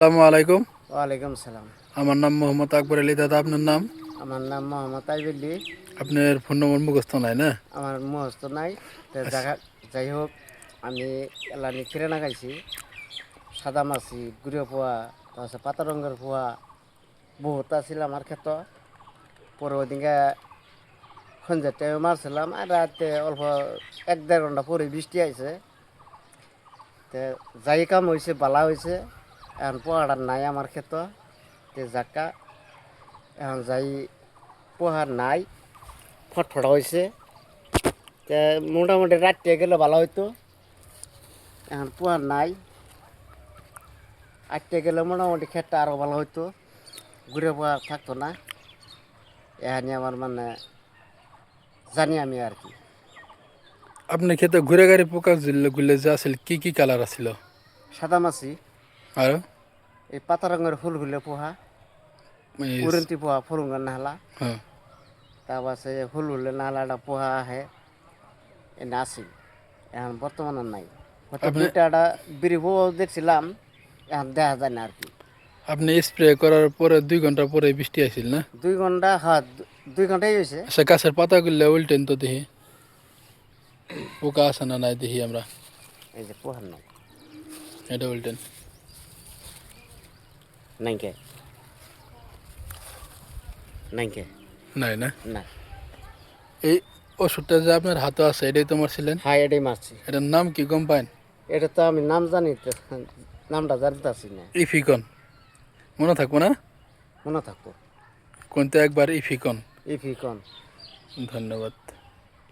আসসালামু আলাইকুম। ওয়ালাইকুম সালাম। আমার নাম মোহাম্মদ আকবর আলী। দাদা, আপনার নাম? আমার নাম মোহাম্মদ তাইবুল্লি। আপনার ফোন নম্বর মুখস্থ নাই না? আমার মুখস্থ নাই। তো আচ্ছা। যাই হোক, আমি এলানি কিরানা গাইছি, সাদা মাছি, গুড়িয়া পোয়া, তারপর পাতা রঙের পোয়া বহুত আছিল আমার ক্ষেত। পরে ওইদিকে সন্ধ্যার টাইমে মারছিলাম, আর রাতে অল্প 1-1.5 ঘন্টা পরে বৃষ্টি আইছে। তো যাই কাম হয়েছে, বালা হয়েছে। এখন পোহাটা নাই আমার ক্ষেত। তে জাকা এখন যাই পোহা নাই, ফটফটা হয়েছে। তে মোটামুটি রাত্রে গেলে ভালো হইতো। এখন পোহা নাই, আটটে গেলে মোটামুটি ক্ষেতটা আরও ভালো হইতো, ঘুরে পোহা থাকতো না। এখানে আমার মানে জানি আমি আর কি। আপনার ক্ষেতে ঘুরে গাড়ি পোকা গুলে যে আছিল, কি কি কালার আছিল? সাদা মাছি, আর এই পাতা রঙের ফুলগুলো পোহা, উড়ন্তি পোহা ফুলঙ্গের নাহলা, হ্যাঁ, তারপর সে ফুল হলে নাহলাটা পোহা আহে, এনে আসি। এখন বর্তমানে নাই। হয়তো আপনি 2টা বিড়ি পোহাও দেখছিলাম, এখন দেখা যায় না আর কি। আপনি স্প্রে করার পরে 2 ঘন্টা পরে বৃষ্টি আসছিল না? 2 ঘন্টা, হ্যাঁ 2 ঘন্টাই হয়েছে। আচ্ছা, গাছের পাতাগুলো উল্টেন তো দেখি পোকা আছে না নাই দেখি আমরা। এই যে পোহার নাই, এটা উল্টেন। নাই কে, নাই কে, নাই না? নাই। এই ওষুধটা যে আপনার হাতে আছে, এটাই তো মারছিলেন? হ্যাঁ এটাই মারছি। এটার নাম কি গম পাইন? এটা তো আমি নাম জানি তো, নামটা জানতেছি না। ইফিকন। মনে থাকবো না? মনে থাকবো। কোনটা একবার ইফিকন। ইফিকন। ধন্যবাদ।